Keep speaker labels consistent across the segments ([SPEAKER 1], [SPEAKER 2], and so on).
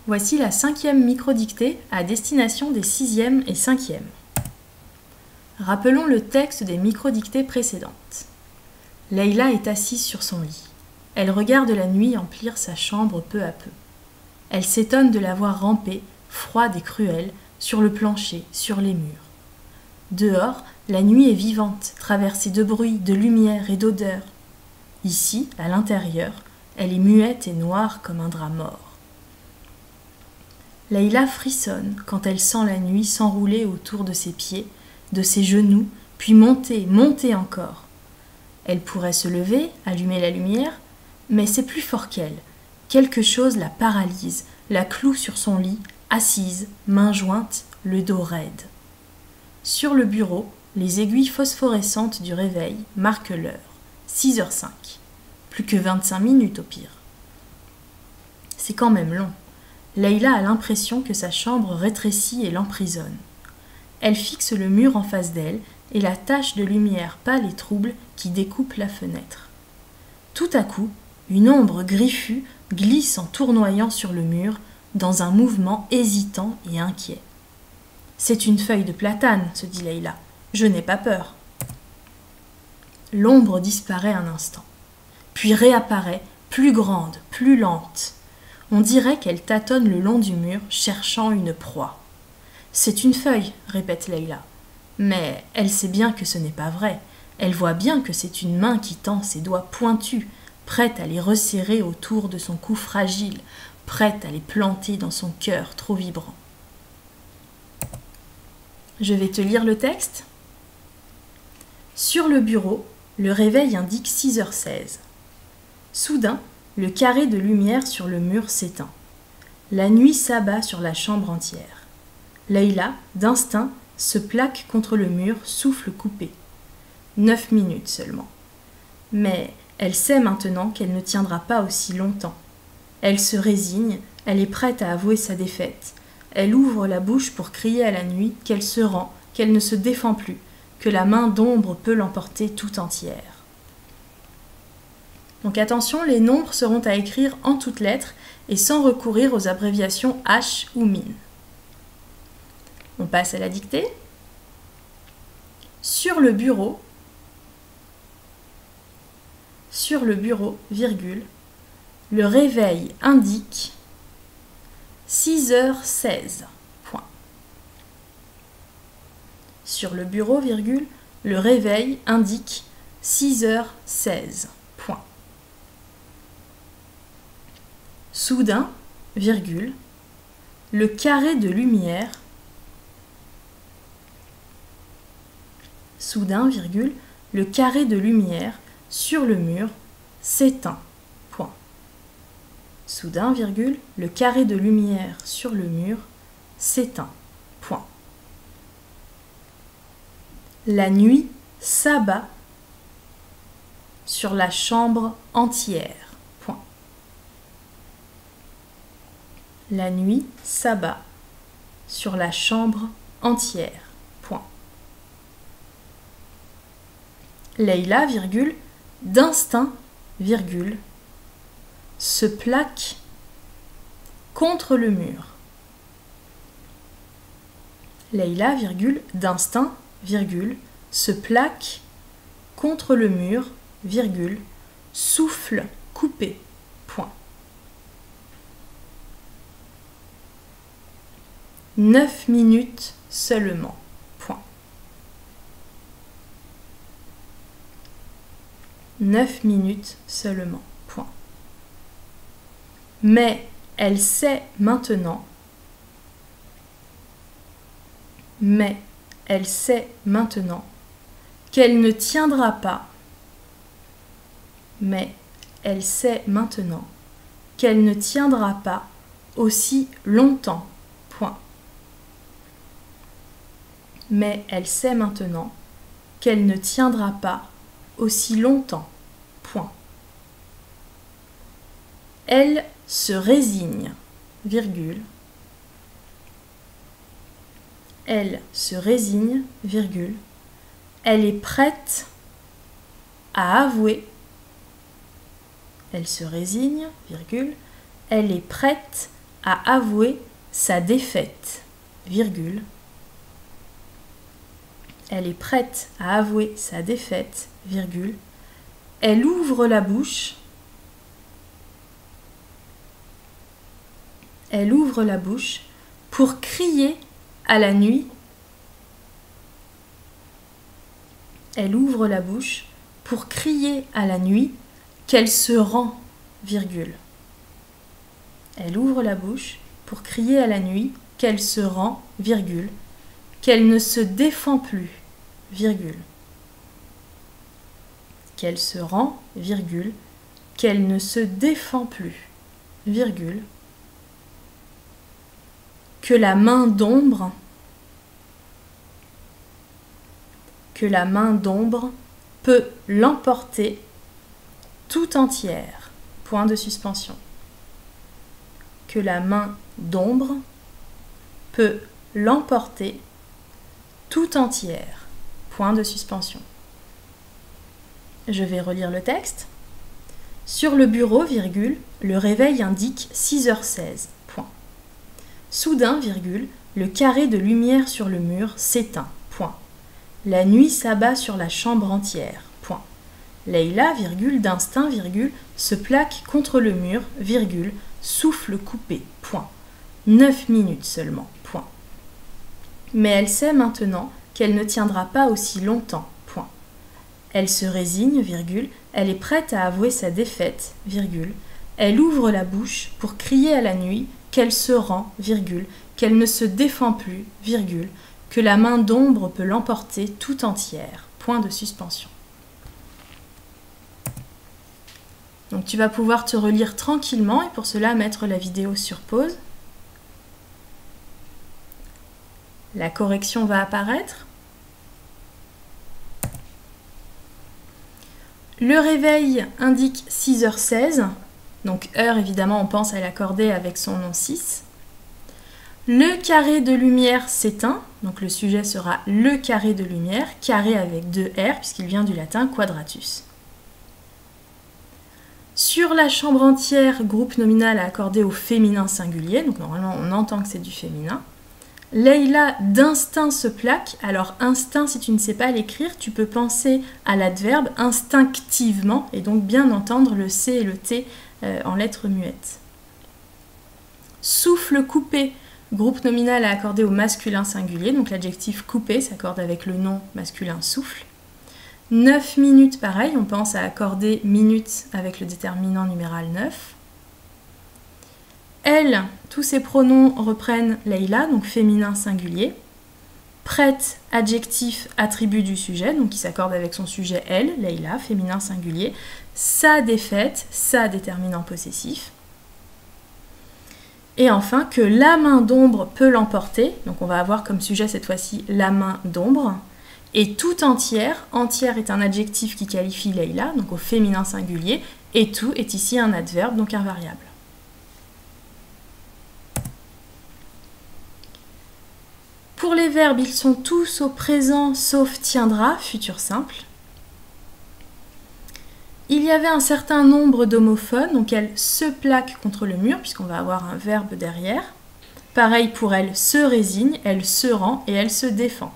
[SPEAKER 1] Voici la 5e microdictée à destination des 6e et 5e. Rappelons le texte des microdictées précédentes. Leïla est assise sur son lit. Elle regarde la nuit emplir sa chambre peu à peu. Elle s'étonne de la voir ramper, froide et cruelle, sur le plancher, sur les murs. Dehors, la nuit est vivante, traversée de bruits, de lumière et d'odeurs. Ici, à l'intérieur, elle est muette et noire comme un drap mort. Leïla frissonne quand elle sent la nuit s'enrouler autour de ses pieds, de ses genoux, puis monter, monter encore. Elle pourrait se lever, allumer la lumière, mais c'est plus fort qu'elle. Quelque chose la paralyse, la cloue sur son lit, assise, mains jointes, le dos raide. Sur le bureau, les aiguilles phosphorescentes du réveil marquent l'heure, 6h05. Plus que 25 minutes au pire. C'est quand même long. Leïla a l'impression que sa chambre rétrécit et l'emprisonne. Elle fixe le mur en face d'elle et la tache de lumière pâle et trouble qui découpe la fenêtre. Tout à coup, une ombre griffue glisse en tournoyant sur le mur dans un mouvement hésitant et inquiet. « C'est une feuille de platane, se dit Leïla. Je n'ai pas peur. » L'ombre disparaît un instant, puis réapparaît, plus grande, plus lente. On dirait qu'elle tâtonne le long du mur, cherchant une proie. « C'est une feuille, » répète Leïla. Mais elle sait bien que ce n'est pas vrai. Elle voit bien que c'est une main qui tend ses doigts pointus, prête à les resserrer autour de son cou fragile, prête à les planter dans son cœur trop vibrant. Je vais te lire le texte. Sur le bureau, le réveil indique 6h16. Soudain, le carré de lumière sur le mur s'éteint. La nuit s'abat sur la chambre entière. Leïla, d'instinct, se plaque contre le mur, souffle coupé. 9 minutes seulement. Mais elle sait maintenant qu'elle ne tiendra pas aussi longtemps. Elle se résigne, elle est prête à avouer sa défaite. Elle ouvre la bouche pour crier à la nuit qu'elle se rend, qu'elle ne se défend plus, que la main d'ombre peut l'emporter tout entière. Donc attention, les nombres seront à écrire en toutes lettres et sans recourir aux abréviations H ou MIN. On passe à la dictée. Sur le bureau, virgule, le réveil indique 6h16. Point. Sur le bureau, virgule, le réveil indique 6h16. Point. Soudain, virgule, le carré de lumière. Soudain, virgule, le carré de lumière sur le mur s'éteint. Point. Soudain, virgule, le carré de lumière sur le mur s'éteint. Point. La nuit s'abat sur la chambre entière. Point. La nuit s'abat sur la chambre entière. Point. Leïla, virgule, d'instinct, virgule, se plaque contre le mur. Leïla, virgule, d'instinct, virgule, se plaque contre le mur, virgule, souffle coupé. Point. 9 minutes seulement. Point. 9 minutes seulement. Point. Mais elle sait maintenant. Mais elle sait maintenant qu'elle ne tiendra pas. Mais elle sait maintenant qu'elle ne tiendra pas aussi longtemps. Point. Mais elle sait maintenant qu'elle ne tiendra pas aussi longtemps. Point. Elle se résigne, virgule. Elle se résigne, virgule. Elle est prête à avouer. Elle se résigne, virgule. Elle est prête à avouer sa défaite, virgule. Elle est prête à avouer sa défaite, virgule. Elle ouvre la bouche. Elle ouvre la bouche pour crier à la nuit. Elle ouvre la bouche pour crier à la nuit qu'elle se rend, virgule. Elle ouvre la bouche pour crier à la nuit qu'elle se rend, virgule, qu'elle ne se défend plus, virgule. Qu'elle se rend, virgule, qu'elle ne se défend plus, virgule. Que la main d'ombre peut l'emporter tout entière, point de suspension. Que la main d'ombre peut l'emporter tout entière, point de suspension. Je vais relire le texte. Sur le bureau, virgule, le réveil indique 6h16, point. Soudain, virgule, le carré de lumière sur le mur s'éteint, point. La nuit s'abat sur la chambre entière, point. Leïla, virgule, d'instinct, virgule, se plaque contre le mur, virgule, souffle coupé, point. 9 minutes seulement, point. Mais elle sait maintenant qu'elle ne tiendra pas aussi longtemps, point. Elle se résigne, virgule, elle est prête à avouer sa défaite, virgule. Elle ouvre la bouche pour crier à la nuit qu'elle se rend, virgule, qu'elle ne se défend plus, virgule, que la main d'ombre peut l'emporter tout entière, point de suspension. Donc tu vas pouvoir te relire tranquillement et pour cela mettre la vidéo sur pause. La correction va apparaître. Le réveil indique 6h16, donc heure évidemment on pense à l'accorder avec son nom 6. Le carré de lumière s'éteint, donc le sujet sera le carré de lumière, carré avec 2 R puisqu'il vient du latin quadratus. Sur la chambre entière, groupe nominal à accorder au féminin singulier, donc normalement on entend que c'est du féminin. Leïla d'instinct se plaque. Alors instinct, si tu ne sais pas l'écrire, tu peux penser à l'adverbe instinctivement et donc bien entendre le C et le T en lettres muettes. Souffle coupé, groupe nominal à accorder au masculin singulier, donc l'adjectif coupé s'accorde avec le nom masculin souffle. 9 minutes, pareil, on pense à accorder minutes avec le déterminant numéral 9. Elle, tous ces pronoms reprennent Leïla, donc féminin singulier. Prête, adjectif, attribut du sujet, donc qui s'accorde avec son sujet elle, Leïla, féminin singulier. Sa défaite, sa déterminant possessif. Et enfin, que la main d'ombre peut l'emporter, donc on va avoir comme sujet cette fois-ci la main d'ombre. Et tout entière, entière est un adjectif qui qualifie Leïla, donc au féminin singulier, et tout est ici un adverbe, donc un variable. Pour les verbes, ils sont tous au présent sauf tiendra, futur simple. Il y avait un certain nombre d'homophones, donc elle se plaque contre le mur, puisqu'on va avoir un verbe derrière. Pareil pour elle se résigne, elle se rend et elle se défend.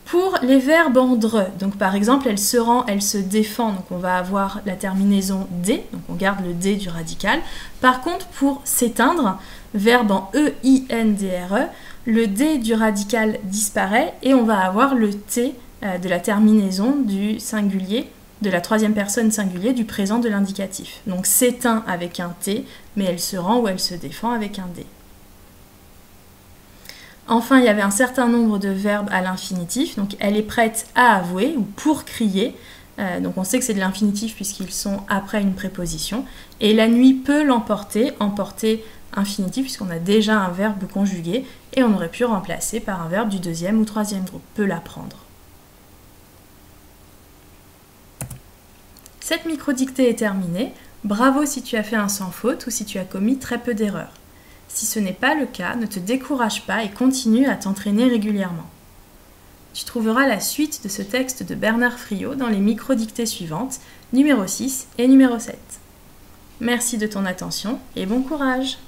[SPEAKER 1] Pour les verbes en dre, donc par exemple elle se rend, elle se défend, donc on va avoir la terminaison D, donc on garde le D du radical. Par contre pour s'éteindre, verbe en E-I-N-D-R-E, le D du radical disparaît et on va avoir le T de la terminaison du singulier, de la troisième personne singulier du présent de l'indicatif. Donc s'éteint avec un T, mais elle se rend ou elle se défend avec un D. Enfin, il y avait un certain nombre de verbes à l'infinitif, donc elle est prête à avouer ou pour crier, donc on sait que c'est de l'infinitif puisqu'ils sont après une préposition, et la nuit peut l'emporter, emporter infinitif puisqu'on a déjà un verbe conjugué, et on aurait pu remplacer par un verbe du deuxième ou troisième groupe, peut la prendre. Cette microdictée est terminée, bravo si tu as fait un sans faute ou si tu as commis très peu d'erreurs. Si ce n'est pas le cas, ne te décourage pas et continue à t'entraîner régulièrement. Tu trouveras la suite de ce texte de Bernard Friot dans les microdictées suivantes, numéro 6 et numéro 7. Merci de ton attention et bon courage!